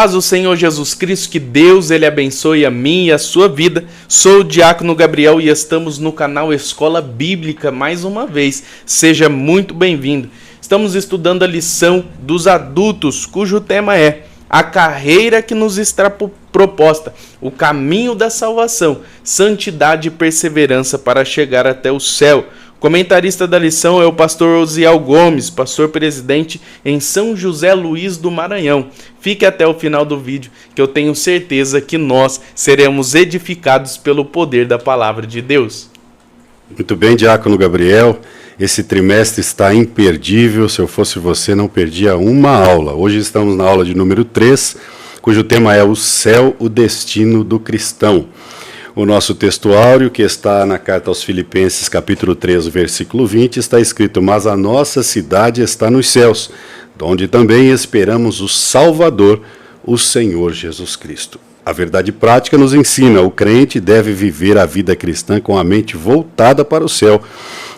Paz do Senhor Jesus Cristo, que Deus ele abençoe a mim e a sua vida. Sou o Diácono Gabriel e estamos no canal Escola Bíblica mais uma vez. Seja muito bem-vindo. Estamos estudando a lição dos adultos, cujo tema é a carreira que nos está proposta, o caminho da salvação, santidade e perseverança para chegar até o céu. O comentarista da lição é o pastor Osiel Gomes, pastor presidente em São José Luís do Maranhão. Fique até o final do vídeo, que eu tenho certeza que nós seremos edificados pelo poder da palavra de Deus. Muito bem, Diácono Gabriel. Esse trimestre está imperdível. Se eu fosse você, não perdia uma aula. Hoje estamos na aula de número 3, cujo tema é o céu, o destino do cristão. O nosso textuário, que está na carta aos Filipenses, capítulo 3, versículo 20, está escrito: mas a nossa cidade está nos céus, onde também esperamos o Salvador, o Senhor Jesus Cristo. A verdade prática nos ensina: o crente deve viver a vida cristã com a mente voltada para o céu,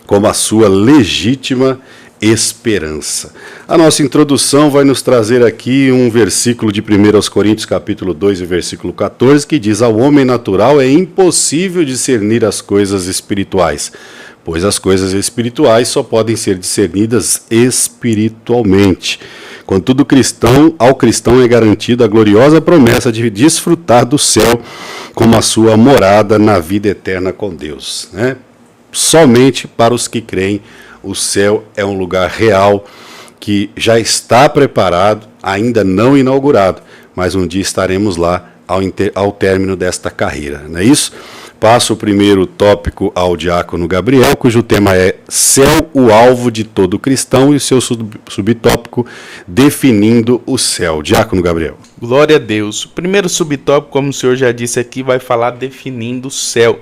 como a sua legítima esperança. A nossa introdução vai nos trazer aqui um versículo de 1 Coríntios, capítulo 2, versículo 14, que diz: ao homem natural é impossível discernir as coisas espirituais, pois as coisas espirituais só podem ser discernidas espiritualmente. Contudo, ao cristão é garantida a gloriosa promessa de desfrutar do céu como a sua morada na vida eterna com Deus, né? Somente para os que creem, o céu é um lugar real que já está preparado, ainda não inaugurado, mas um dia estaremos lá ao término desta carreira, não é isso? Passo o primeiro tópico ao Diácono Gabriel, cujo tema é céu, o alvo de todo cristão, e o seu subtópico, definindo o céu. Diácono Gabriel. Glória a Deus. O primeiro subtópico, como o senhor já disse aqui, vai falar definindo o céu.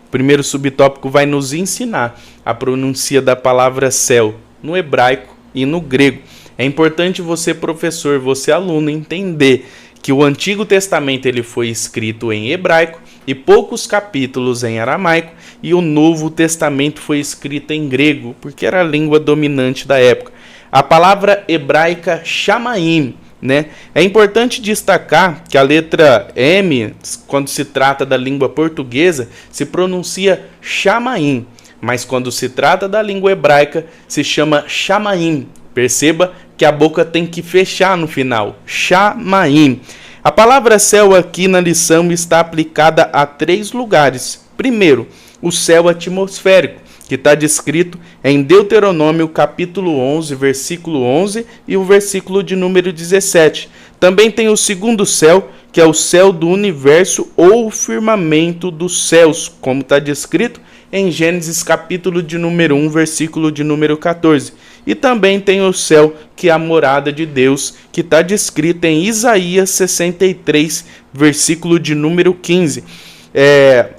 O primeiro subtópico vai nos ensinar a pronúncia da palavra céu no hebraico e no grego. É importante você, professor, você, aluno, entender que o Antigo Testamento ele foi escrito em hebraico e poucos capítulos em aramaico, e o Novo Testamento foi escrito em grego, porque era a língua dominante da época. A palavra hebraica shamaim, né? É importante destacar que a letra M, quando se trata da língua portuguesa, se pronuncia shamaim, mas quando se trata da língua hebraica, se chama shamaim. Perceba que a boca tem que fechar no final, shamaim. A palavra céu aqui na lição está aplicada a 3 lugares. Primeiro, o céu atmosférico, que está descrito em Deuteronômio capítulo 11, versículo 11 e o versículo de número 17. Também tem o segundo céu, que é o céu do universo ou o firmamento dos céus, como está descrito em Gênesis capítulo de número 1, versículo de número 14. E também tem o céu, que é a morada de Deus, que está descrita em Isaías 63, versículo de número 15.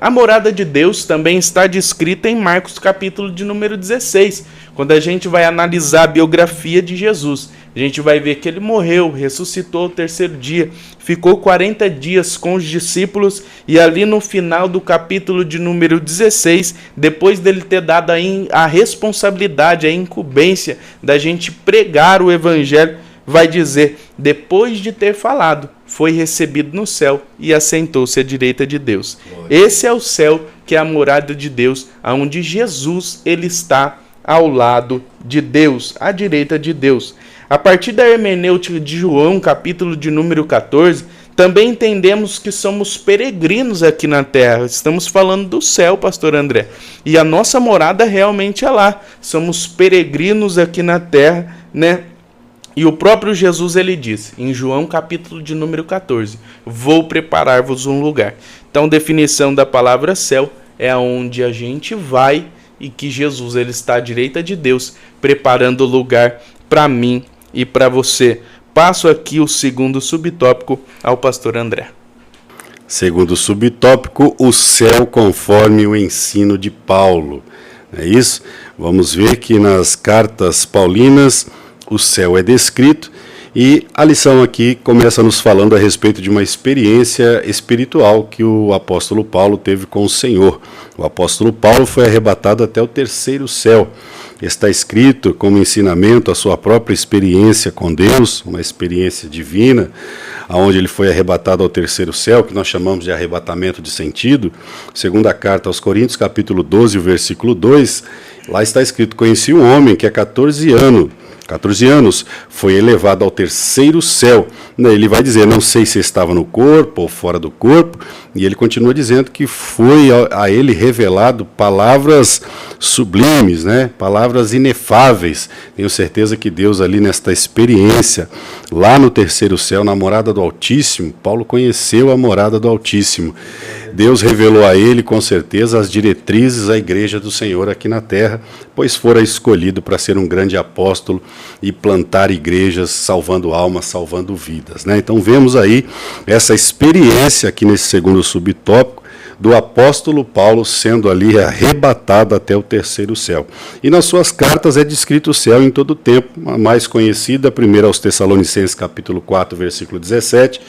A morada de Deus também está descrita em Marcos capítulo de número 16. Quando a gente vai analisar a biografia de Jesus, a gente vai ver que ele morreu, ressuscitou ao 3º dia, ficou 40 dias com os discípulos, e ali no final do capítulo de número 16, depois dele ter dado a responsabilidade, a incumbência da gente pregar o evangelho, vai dizer: depois de ter falado, foi recebido no céu e assentou-se à direita de Deus. Esse é o céu, que é a morada de Deus, onde Jesus ele está ao lado de Deus, à direita de Deus. A partir da hermenêutica de João, capítulo de número 14, também entendemos que somos peregrinos aqui na terra. Estamos falando do céu, pastor André. E a nossa morada realmente é lá. Somos peregrinos aqui na terra, né? E o próprio Jesus ele disse, em João capítulo de número 14, vou preparar-vos um lugar. Então, definição da palavra céu é aonde a gente vai, e que Jesus ele está à direita de Deus, preparando o lugar para mim e para você. Passo aqui o segundo subtópico ao pastor André. Segundo subtópico, o céu conforme o ensino de Paulo. É isso? Vamos ver que nas cartas paulinas o céu é descrito, E a lição aqui começa nos falando a respeito de uma experiência espiritual que o apóstolo Paulo teve com o Senhor. O apóstolo Paulo foi arrebatado até o terceiro céu. Está escrito como ensinamento a sua própria experiência com Deus, uma experiência divina, onde ele foi arrebatado ao terceiro céu, que nós chamamos de arrebatamento de sentido. Segunda carta aos Coríntios, capítulo 12, versículo 2, lá está escrito: conheci um homem que há 14 anos foi elevado ao terceiro céu. Ele vai dizer, não sei se estava no corpo ou fora do corpo, e ele continua dizendo que foi a ele revelado palavras sublimes, né? Palavras inefáveis. Tenho certeza que Deus ali nesta experiência, lá no terceiro céu, na morada do Altíssimo, Paulo conheceu a morada do Altíssimo. Deus revelou a ele, com certeza, as diretrizes à igreja do Senhor aqui na terra, pois fora escolhido para ser um grande apóstolo e plantar igrejas, salvando almas, salvando vidas, né? Então vemos aí essa experiência aqui nesse segundo subtópico do apóstolo Paulo sendo ali arrebatado até o terceiro céu. E nas suas cartas é descrito o céu em todo o tempo. A mais conhecida, primeiro aos Tessalonicenses, capítulo 4, versículo 17,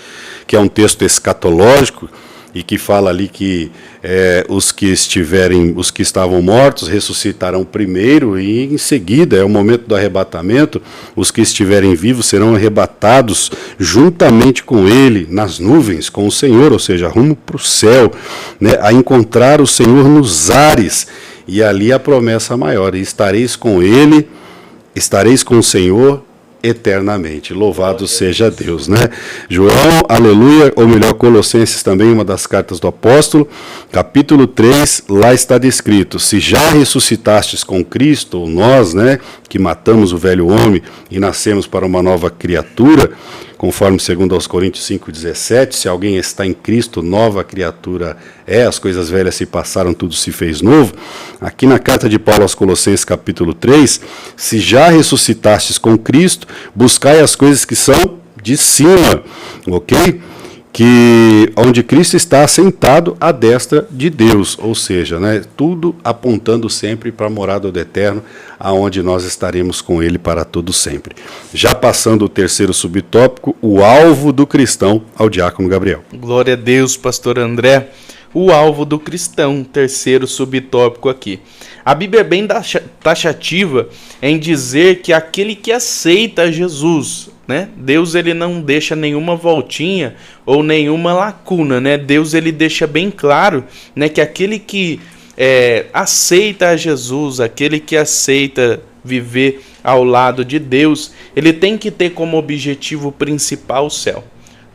que é um texto escatológico, e que fala ali que os que estavam mortos ressuscitarão primeiro, e em seguida, é o momento do arrebatamento, os que estiverem vivos serão arrebatados juntamente com ele, nas nuvens, com o Senhor, ou seja, rumo para o céu, né, a encontrar o Senhor nos ares, e ali a promessa maior: e estareis com ele, estareis com o Senhor eternamente. Louvado seja Deus, né? João, aleluia, ou melhor, Colossenses também, uma das cartas do apóstolo, capítulo 3, lá está descrito: se já ressuscitastes com Cristo, ou nós, né, que matamos o velho homem e nascemos para uma nova criatura, conforme 2 Coríntios 5,17, se alguém está em Cristo, nova criatura é, as coisas velhas se passaram, tudo se fez novo. Aqui na carta de Paulo aos Colossenses, capítulo 3, se já ressuscitastes com Cristo, buscai as coisas que são de cima, ok? Que onde Cristo está assentado à destra de Deus, ou seja, né, tudo apontando sempre para a morada do Eterno, aonde nós estaremos com Ele para todo sempre. Já passando o terceiro subtópico, o alvo do cristão, ao diácono Gabriel. Glória a Deus, pastor André. O alvo do cristão, terceiro subtópico aqui. A Bíblia é bem taxativa em dizer que aquele que aceita Jesus, né? Deus ele não deixa nenhuma voltinha ou nenhuma lacuna, né? Deus ele deixa bem claro, né, que aquele que aceita a Jesus, aquele que aceita viver ao lado de Deus, ele tem que ter como objetivo principal o céu.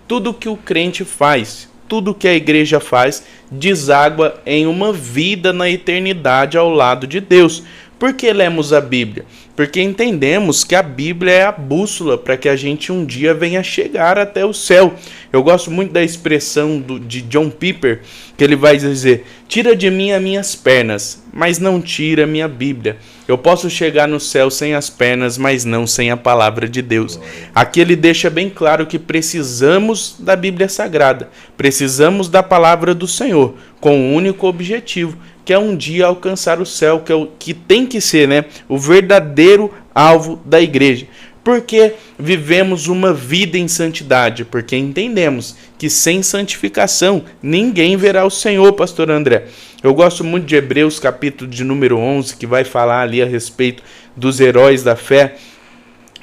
Tudo que o crente faz, tudo que a igreja faz, deságua em uma vida na eternidade ao lado de Deus. Por que lemos a Bíblia? Porque entendemos que a Bíblia é a bússola para que a gente um dia venha chegar até o céu. Eu gosto muito da expressão de John Piper, que ele vai dizer: tira de mim as minhas pernas, mas não tira a minha Bíblia. Eu posso chegar no céu sem as pernas, mas não sem a palavra de Deus. Aqui ele deixa bem claro que precisamos da Bíblia Sagrada, precisamos da palavra do Senhor, com um único objetivo, que é um dia alcançar o céu, que tem que ser, né, o verdadeiro alvo da igreja. Porque vivemos uma vida em santidade, porque entendemos que sem santificação ninguém verá o Senhor, pastor André. Eu gosto muito de Hebreus, capítulo de número 11, que vai falar ali a respeito dos heróis da fé.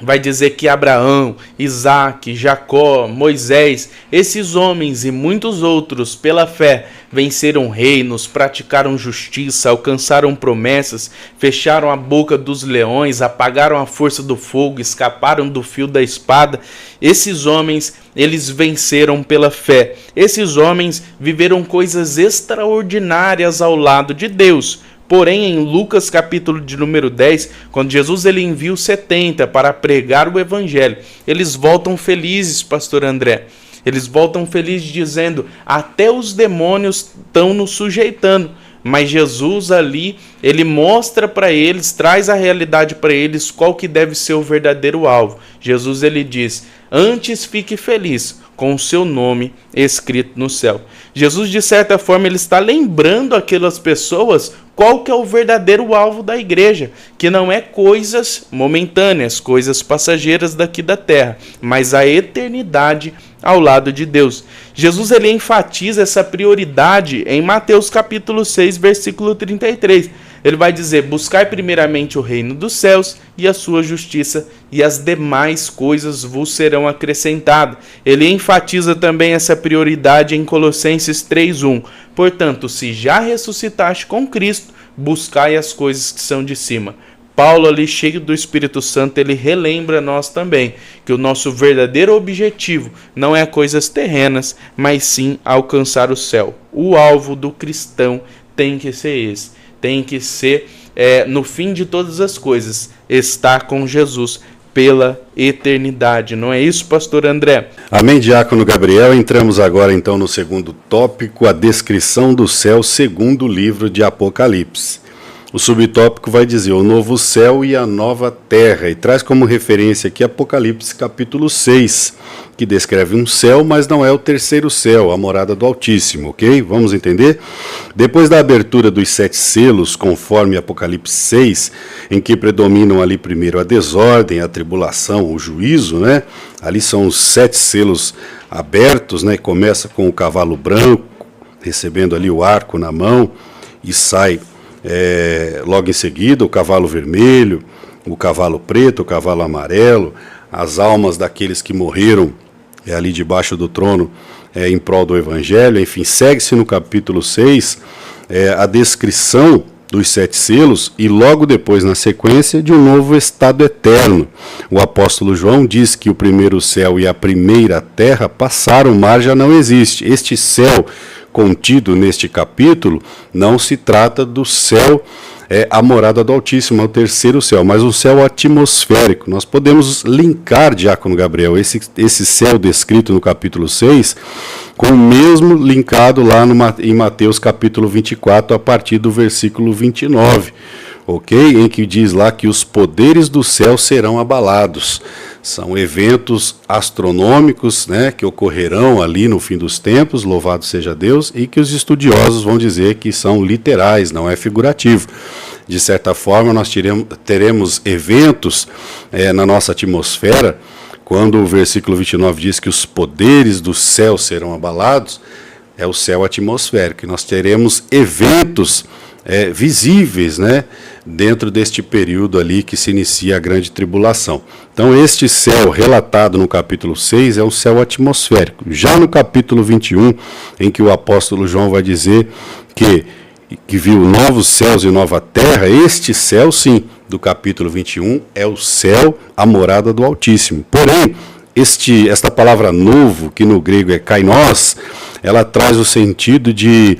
Vai dizer que Abraão, Isaac, Jacó, Moisés, esses homens e muitos outros, pela fé, venceram reinos, praticaram justiça, alcançaram promessas, fecharam a boca dos leões, apagaram a força do fogo, escaparam do fio da espada. Esses homens, eles venceram pela fé. Esses homens viveram coisas extraordinárias ao lado de Deus. Porém, em Lucas capítulo de número 10, quando Jesus ele envia os 70 para pregar o evangelho, eles voltam felizes, pastor André. Eles voltam felizes dizendo: até os demônios estão nos sujeitando. Mas Jesus ali, ele mostra para eles, traz a realidade para eles, qual que deve ser o verdadeiro alvo. Jesus ele diz: antes fique feliz com o seu nome escrito no céu. Jesus, de certa forma, ele está lembrando aquelas pessoas qual que é o verdadeiro alvo da igreja, que não é coisas momentâneas, coisas passageiras daqui da terra, mas a eternidade ao lado de Deus. Jesus ele enfatiza essa prioridade em Mateus capítulo 6, versículo 33. Ele vai dizer: buscai primeiramente o reino dos céus e a sua justiça, e as demais coisas vos serão acrescentadas. Ele enfatiza também essa prioridade em Colossenses 3:1. Portanto, se já ressuscitaste com Cristo, buscai as coisas que são de cima. Paulo, ali cheio do Espírito Santo, ele relembra nós também que o nosso verdadeiro objetivo não é coisas terrenas, mas sim alcançar o céu. O alvo do cristão tem que ser esse. Tem que ser, no fim de todas as coisas, estar com Jesus pela eternidade. Não é isso, pastor André? Amém, diácono Gabriel. Entramos agora então no segundo tópico, a descrição do céu segundo o livro de Apocalipse. O subtópico vai dizer o novo céu e a nova terra, e traz como referência aqui Apocalipse capítulo 6, que descreve um céu, mas não é o terceiro céu, a morada do Altíssimo, ok? Vamos entender? Depois da abertura dos 7 selos, conforme Apocalipse 6, em que predominam ali primeiro a desordem, a tribulação, o juízo, né? Ali são os 7 selos abertos, né? Começa com o cavalo branco, recebendo ali o arco na mão, e sai logo em seguida o cavalo vermelho, o cavalo preto, o cavalo amarelo, as almas daqueles que morreram ali debaixo do trono em prol do Evangelho. Enfim, segue-se no capítulo 6 a descrição dos 7 selos e logo depois, na sequência, de um novo estado eterno. O apóstolo João diz que o primeiro céu e a primeira terra passaram, o mar já não existe. Este céu contido neste capítulo não se trata do céu, a morada do Altíssimo, é o terceiro céu, mas um céu atmosférico. Nós podemos linkar, diácono Gabriel, esse céu descrito no capítulo 6 com o mesmo linkado lá em Mateus capítulo 24, a partir do versículo 29, ok? Em que diz lá que os poderes do céu serão abalados. São eventos astronômicos, né, que ocorrerão ali no fim dos tempos, louvado seja Deus, e que os estudiosos vão dizer que são literais, não é figurativo. De certa forma, nós teremos eventos na nossa atmosfera, quando o versículo 29 diz que os poderes do céu serão abalados, é o céu atmosférico, e nós teremos eventos visíveis, né, dentro deste período ali que se inicia a grande tribulação. Então este céu relatado no capítulo 6 é um céu atmosférico. Já no capítulo 21, em que o apóstolo João vai dizer que viu novos céus e nova terra, este céu sim, do capítulo 21, é o céu, a morada do Altíssimo. Porém, esta palavra novo, que no grego é kainos, ela traz o sentido de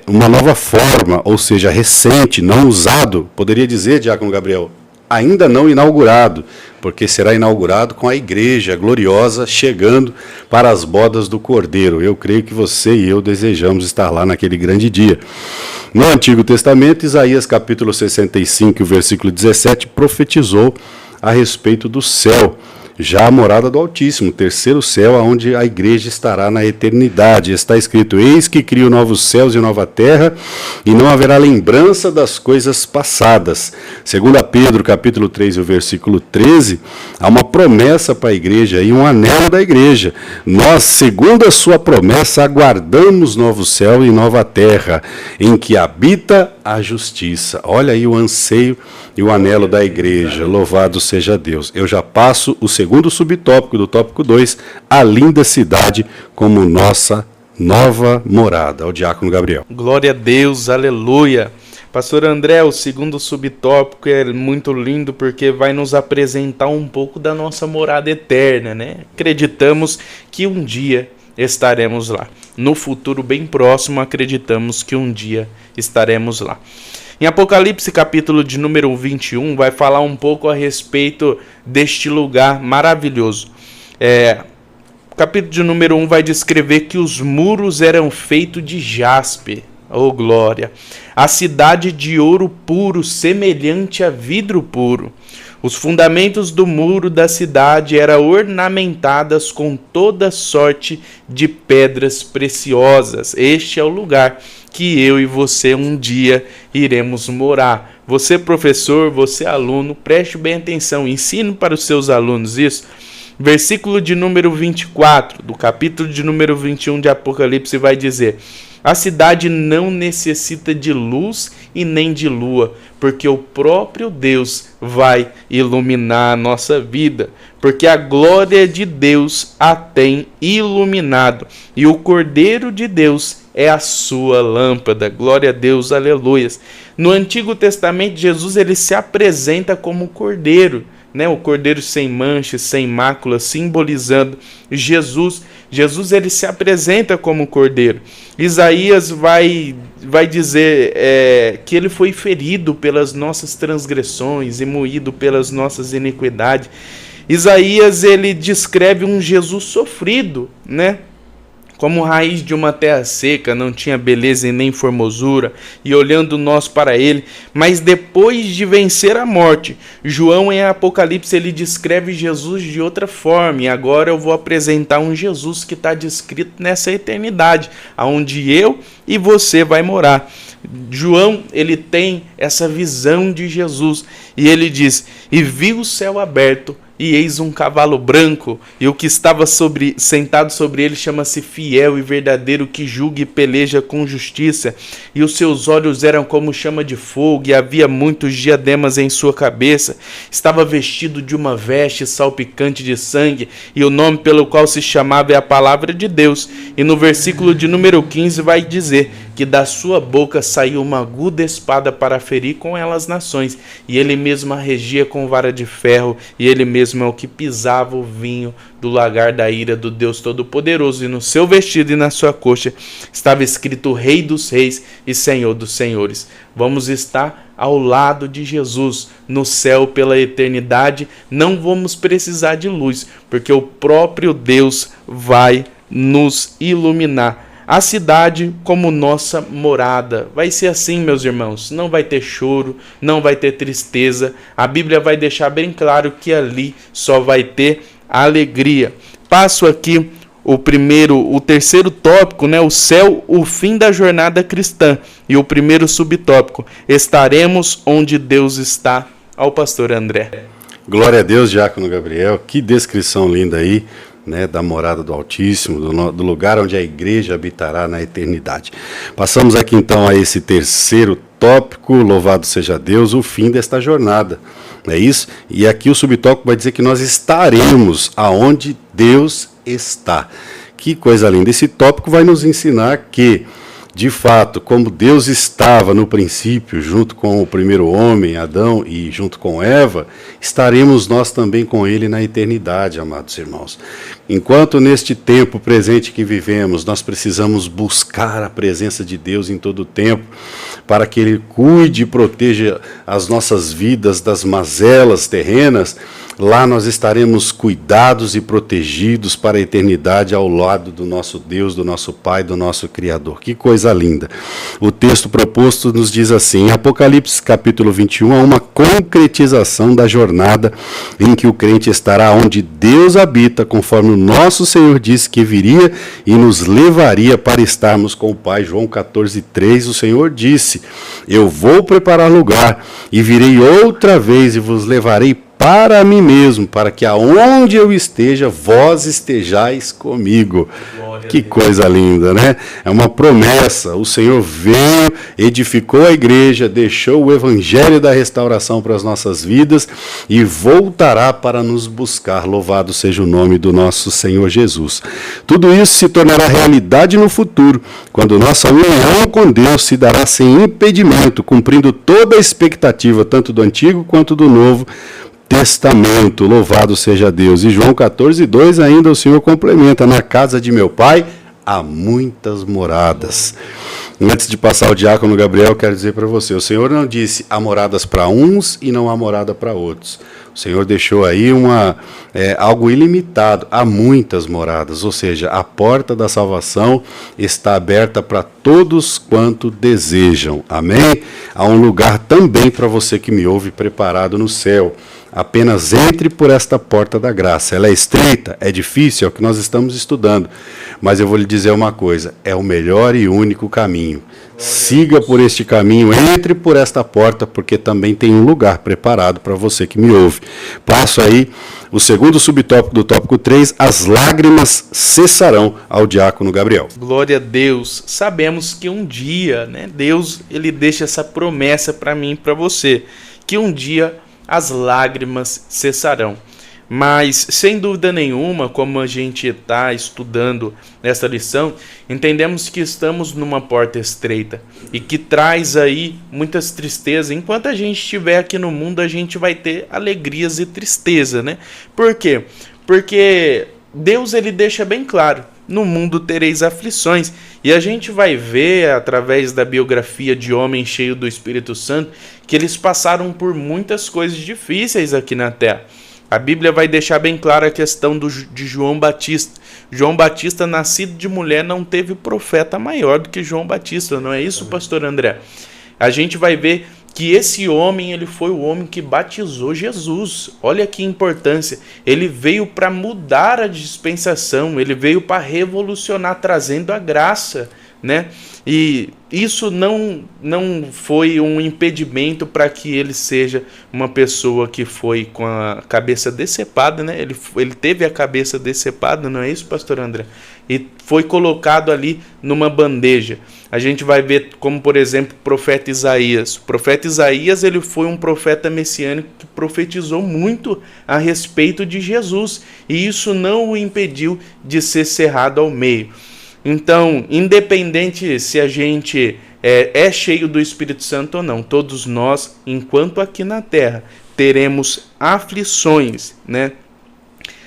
uma nova forma, ou seja, recente, não usado, poderia dizer, diácono Gabriel, ainda não inaugurado, porque será inaugurado com a igreja gloriosa chegando para as bodas do Cordeiro. Eu creio que você e eu desejamos estar lá naquele grande dia. No Antigo Testamento, Isaías capítulo 65, o versículo 17, profetizou a respeito do céu, já a morada do Altíssimo, o terceiro céu, onde a igreja estará na eternidade. Está escrito: eis que crio novos céus e nova terra, e não haverá lembrança das coisas passadas. Segundo Pedro, capítulo 3, o versículo 13, há uma promessa para a igreja e um anelo da igreja. Nós, segundo a sua promessa, aguardamos novo céu e nova terra, em que habita a justiça. Olha aí o anseio e o anelo da igreja. Louvado seja Deus. Eu já passo o segundo subtópico do tópico 2, a linda cidade como nossa nova morada. Ao diácono Gabriel. Glória a Deus, aleluia. Pastor André, o segundo subtópico é muito lindo porque vai nos apresentar um pouco da nossa morada eterna, né? Acreditamos que um dia estaremos lá. No futuro bem próximo, acreditamos que um dia estaremos lá. Em Apocalipse, capítulo de número 21, vai falar um pouco a respeito deste lugar maravilhoso. O capítulo de número 1 vai descrever que os muros eram feitos de jaspe. Oh, glória! A cidade de ouro puro, semelhante a vidro puro. Os fundamentos do muro da cidade eram ornamentados com toda sorte de pedras preciosas. Este é o lugar que eu e você um dia iremos morar. Você, professor, você, aluno, preste bem atenção, ensine para os seus alunos isso. Versículo de número 24, do capítulo de número 21 de Apocalipse vai dizer: a cidade não necessita de luz e nem de lua, porque o próprio Deus vai iluminar a nossa vida, porque a glória de Deus a tem iluminado, e o Cordeiro de Deus é a sua lâmpada. Glória a Deus, aleluias. No Antigo Testamento, Jesus ele se apresenta como Cordeiro, né? O Cordeiro sem mancha, sem mácula, simbolizando Jesus. Jesus ele se apresenta como Cordeiro. Isaías vai dizer que ele foi ferido pelas nossas transgressões e moído pelas nossas iniquidades. Isaías ele descreve um Jesus sofrido, né? Como raiz de uma terra seca, não tinha beleza e nem formosura, e olhando nós para ele, mas depois de vencer a morte, João em Apocalipse ele descreve Jesus de outra forma, e agora eu vou apresentar um Jesus que está descrito nessa eternidade, onde eu e você vai morar. João ele tem essa visão de Jesus, e ele diz: e vi o céu aberto, e eis um cavalo branco, e o que estava sentado sobre ele chama-se Fiel e Verdadeiro, que julga e peleja com justiça, e os seus olhos eram como chama de fogo, e havia muitos diademas em sua cabeça. Estava vestido de uma veste salpicante de sangue, e o nome pelo qual se chamava é a Palavra de Deus. E no versículo de número 15 vai dizer que da sua boca saiu uma aguda espada para ferir com ela as nações, e ele mesmo a regia com vara de ferro, e ele mesmo é o que pisava o vinho do lagar da ira do Deus Todo-Poderoso, e no seu vestido e na sua coxa estava escrito Rei dos Reis e Senhor dos Senhores. Vamos estar ao lado de Jesus no céu pela eternidade, não vamos precisar de luz, porque o próprio Deus vai nos iluminar. A cidade como nossa morada. Vai ser assim, meus irmãos. Não vai ter choro, não vai ter tristeza. A Bíblia vai deixar bem claro que ali só vai ter alegria. Passo aqui o terceiro tópico, né? O céu, o fim da jornada cristã. E o primeiro subtópico: estaremos onde Deus está. Ao pastor André. Glória a Deus, Diácono Gabriel. Que descrição linda aí, né, da morada do Altíssimo, do lugar onde a igreja habitará na eternidade. Passamos aqui então a esse terceiro tópico, louvado seja Deus, o fim desta jornada. É isso? E aqui o subtópico vai dizer que nós estaremos aonde Deus está. Que coisa linda. Esse tópico vai nos ensinar que, de fato, como Deus estava no princípio, junto com o primeiro homem, Adão, e junto com Eva, estaremos nós também com ele na eternidade, amados irmãos. Enquanto neste tempo presente que vivemos, nós precisamos buscar a presença de Deus em todo o tempo, para que Ele cuide e proteja as nossas vidas das mazelas terrenas. Lá nós estaremos cuidados e protegidos para a eternidade ao lado do nosso Deus, do nosso Pai, do nosso Criador. Que coisa linda! O texto proposto nos diz assim, em Apocalipse capítulo 21, há uma concretização da jornada em que o crente estará onde Deus habita, conforme o nosso Senhor disse que viria e nos levaria para estarmos com o Pai. João 14:3, o Senhor disse: eu vou preparar lugar e virei outra vez e vos levarei para mim mesmo, para que aonde eu esteja, vós estejais comigo. Que coisa linda, né? É uma promessa. O Senhor veio, edificou a igreja, deixou o evangelho da restauração para as nossas vidas e voltará para nos buscar. Louvado seja o nome do nosso Senhor Jesus. Tudo isso se tornará realidade no futuro, quando nossa união com Deus se dará sem impedimento, cumprindo toda a expectativa, tanto do Antigo quanto do Novo Testamento. Louvado seja Deus. E João 14:2 ainda o Senhor complementa: na casa de meu Pai há muitas moradas. Antes de passar o diácono Gabriel, quero dizer para você, o Senhor não disse há moradas para uns e não há morada para outros. O Senhor deixou aí algo ilimitado, há muitas moradas, ou seja, a porta da salvação está aberta para todos quanto desejam. Amém? Há um lugar também para você que me ouve preparado no céu. Apenas entre por esta porta da graça. Ela é estreita, é difícil, é o que nós estamos estudando. Mas eu vou lhe dizer uma coisa, é o melhor e único caminho. Siga por este caminho, entre por esta porta, porque também tem um lugar preparado para você que me ouve. Passo aí o segundo subtópico do tópico 3, as lágrimas cessarão, ao diácono Gabriel. Glória a Deus. Sabemos que um dia, né, Deus ele deixa essa promessa para mim e para você, que um dia as lágrimas cessarão. Mas, sem dúvida nenhuma, como a gente está estudando nessa lição, entendemos que estamos numa porta estreita e que traz aí muitas tristezas. Enquanto a gente estiver aqui no mundo, a gente vai ter alegrias e tristeza, né? Por quê? Porque Deus ele deixa bem claro, no mundo tereis aflições. E a gente vai ver, através da biografia de homens cheios do Espírito Santo, que eles passaram por muitas coisas difíceis aqui na Terra. A Bíblia vai deixar bem clara a questão de João Batista. João Batista, nascido de mulher, não teve profeta maior do que João Batista, não é isso, pastor André? A gente vai ver que esse homem, ele foi o homem que batizou Jesus. Olha que importância. Ele veio para mudar a dispensação, ele veio para revolucionar, trazendo a graça, né? E isso não foi um impedimento para que ele seja uma pessoa que foi com a cabeça decepada, né? Ele teve a cabeça decepada, não é isso, pastor André? E foi colocado ali numa bandeja. A gente vai ver como, por exemplo, o profeta Isaías. O profeta Isaías ele foi um profeta messiânico que profetizou muito a respeito de Jesus. E isso não o impediu de ser cerrado ao meio. Então, independente se a gente é cheio do Espírito Santo ou não, todos nós, enquanto aqui na Terra, teremos aflições, né?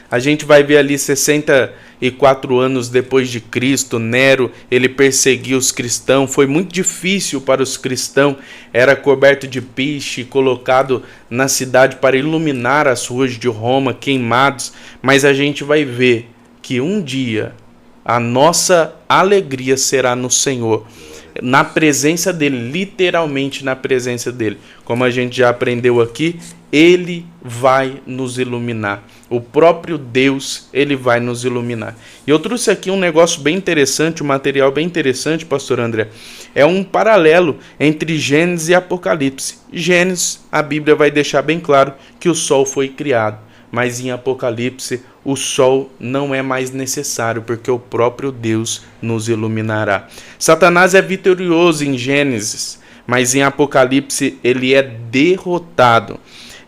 A gente vai ver ali 64 anos depois de Cristo, Nero, ele perseguiu os cristãos, foi muito difícil para os cristãos, era coberto de piche, colocado na cidade para iluminar as ruas de Roma, queimados, mas a gente vai ver que um dia a nossa alegria será no Senhor, na presença dele, literalmente na presença dele. Como a gente já aprendeu aqui, ele vai nos iluminar. O próprio Deus, ele vai nos iluminar. E eu trouxe aqui um negócio bem interessante, um material bem interessante, pastor André. É um paralelo entre Gênesis e Apocalipse. Gênesis, a Bíblia vai deixar bem claro que o sol foi criado. Mas em Apocalipse, o sol não é mais necessário, porque o próprio Deus nos iluminará. Satanás é vitorioso em Gênesis, mas em Apocalipse ele é derrotado.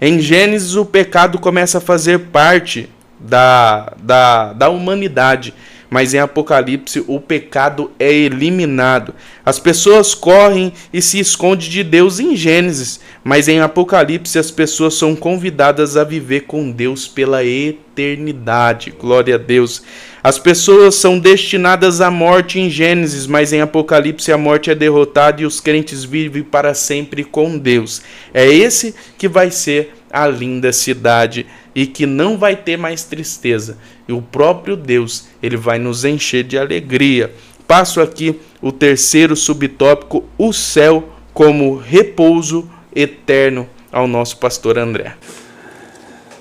Em Gênesis, o pecado começa a fazer parte da humanidade, mas em Apocalipse o pecado é eliminado. As pessoas correm e se escondem de Deus em Gênesis, mas em Apocalipse as pessoas são convidadas a viver com Deus pela eternidade. Glória a Deus. As pessoas são destinadas à morte em Gênesis, mas em Apocalipse a morte é derrotada e os crentes vivem para sempre com Deus. É esse que vai ser a linda cidade e que não vai ter mais tristeza. E o próprio Deus, ele vai nos encher de alegria. Passo aqui o terceiro subtópico, o céu como repouso eterno, ao nosso pastor André.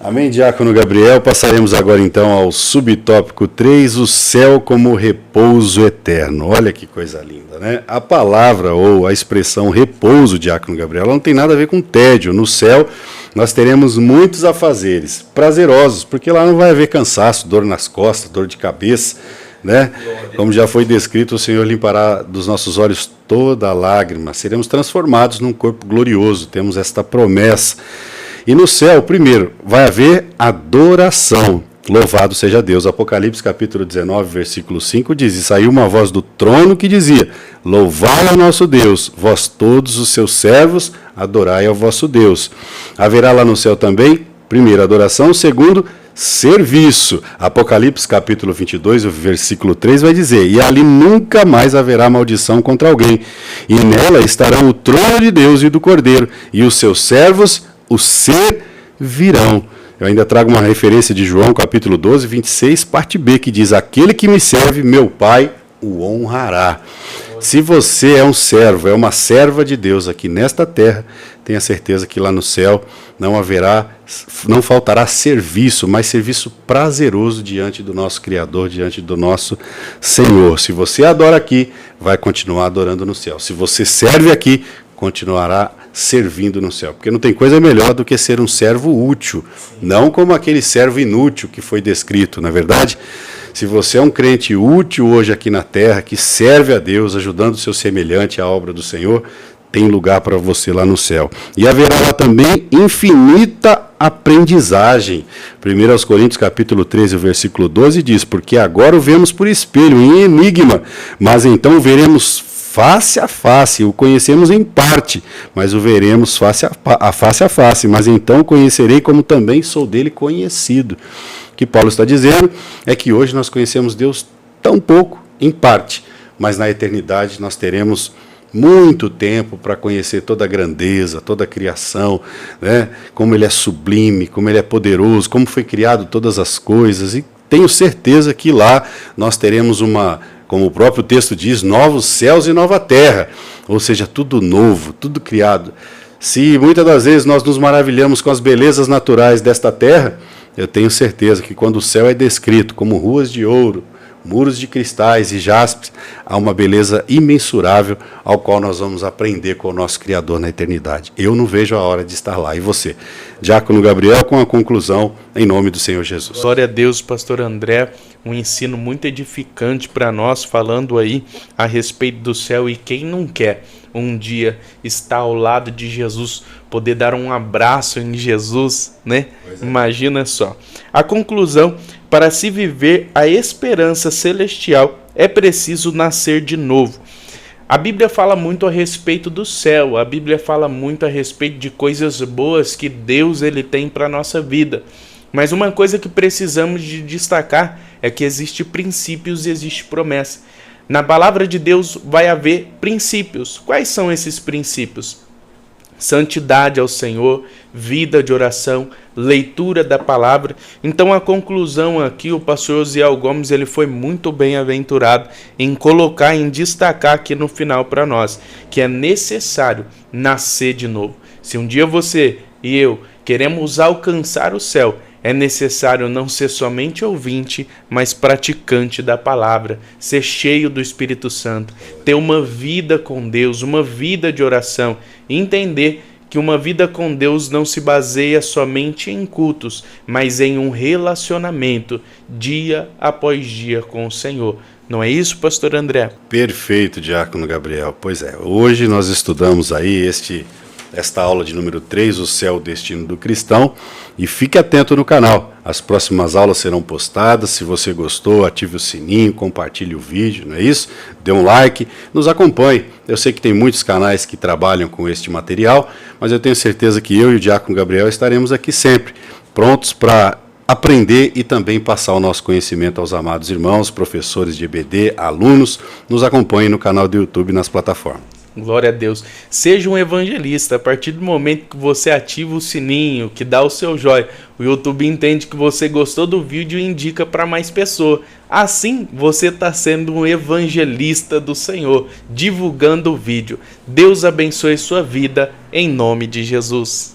Amém, diácono Gabriel. Passaremos agora então ao subtópico 3, o céu como repouso eterno. Olha que coisa linda, né? A palavra ou a expressão repouso, diácono Gabriel, ela não tem nada a ver com tédio. No céu nós teremos muitos afazeres prazerosos, porque lá não vai haver cansaço, dor nas costas, dor de cabeça, né? Como já foi descrito, o Senhor limpará dos nossos olhos toda lágrima. Seremos transformados num corpo glorioso. Temos esta promessa. E no céu, primeiro, vai haver adoração. Louvado seja Deus. Apocalipse capítulo 19, versículo 5 diz: E saiu uma voz do trono que dizia: Louvai ao nosso Deus, vós todos os seus servos, adorai ao vosso Deus. Haverá lá no céu também, primeiro, adoração, segundo, serviço. Apocalipse capítulo 22, o versículo 3 vai dizer: E ali nunca mais haverá maldição contra alguém, e nela estarão o trono de Deus e do Cordeiro, e os seus servos o servirão. Eu ainda trago uma referência de João, capítulo 12, 26, parte B, que diz: Aquele que me serve, meu Pai o honrará. Se você é um servo, é uma serva de Deus aqui nesta terra, tenha certeza que lá no céu não faltará serviço, mas serviço prazeroso diante do nosso Criador, diante do nosso Senhor. Se você adora aqui, vai continuar adorando no céu. Se você serve aqui, continuará servindo no céu. Porque não tem coisa melhor do que ser um servo útil, não como aquele servo inútil que foi descrito, não é verdade? Se você é um crente útil hoje aqui na terra, que serve a Deus, ajudando o seu semelhante à obra do Senhor, tem lugar para você lá no céu. E haverá lá também infinita aprendizagem. 1 Coríntios capítulo 13, versículo 12 diz: porque agora o vemos por espelho, em enigma, mas então o veremos face a face, o conhecemos em parte, mas o veremos face a face, mas então o conhecerei como também sou dele conhecido. O que Paulo está dizendo é que hoje nós conhecemos Deus tão pouco, em parte, mas na eternidade nós teremos muito tempo para conhecer toda a grandeza, toda a criação, né? Como ele é sublime, como ele é poderoso, como foi criado todas as coisas, e tenho certeza que lá nós teremos como o próprio texto diz, novos céus e nova terra, ou seja, tudo novo, tudo criado. Se muitas das vezes nós nos maravilhamos com as belezas naturais desta terra, eu tenho certeza que quando o céu é descrito como ruas de ouro, muros de cristais e jaspes, há uma beleza imensurável ao qual nós vamos aprender com o nosso Criador na eternidade. Eu não vejo a hora de estar lá. E você? Diácono Gabriel, com a conclusão, em nome do Senhor Jesus. Glória a Deus, pastor André, um ensino muito edificante para nós, falando aí a respeito do céu, e quem não quer um dia estar ao lado de Jesus, poder dar um abraço em Jesus, né? Imagina só. A conclusão: para se viver a esperança celestial, é preciso nascer de novo. A Bíblia fala muito a respeito do céu, a Bíblia fala muito a respeito de coisas boas que Deus ele tem para a nossa vida. Mas uma coisa que precisamos de destacar é que existe princípios e existe promessa. Na palavra de Deus vai haver princípios. Quais são esses princípios? Santidade ao Senhor, vida de oração, leitura da palavra. Então a conclusão aqui, o pastor Osiel Gomes, ele foi muito bem-aventurado em colocar, em destacar aqui no final para nós, que é necessário nascer de novo. Se um dia você e eu queremos alcançar o céu, é necessário não ser somente ouvinte, mas praticante da palavra, ser cheio do Espírito Santo, ter uma vida com Deus, uma vida de oração, e entender que uma vida com Deus não se baseia somente em cultos, mas em um relacionamento dia após dia com o Senhor. Não é isso, pastor André? Perfeito, diácono Gabriel. Pois é, hoje nós estudamos aí esta aula de número 3, o céu, o destino do cristão, e fique atento no canal, as próximas aulas serão postadas. Se você gostou, ative o sininho, compartilhe o vídeo, não é isso? Dê um like, nos acompanhe. Eu sei que tem muitos canais que trabalham com este material, mas eu tenho certeza que eu e o diácono Gabriel estaremos aqui sempre, prontos para aprender e também passar o nosso conhecimento aos amados irmãos, professores de EBD, alunos. Nos acompanhem no canal do YouTube e nas plataformas. Glória a Deus. Seja um evangelista. A partir do momento que você ativa o sininho, que dá o seu joinha, o YouTube entende que você gostou do vídeo e indica para mais pessoas. Assim, você está sendo um evangelista do Senhor, divulgando o vídeo. Deus abençoe sua vida, em nome de Jesus.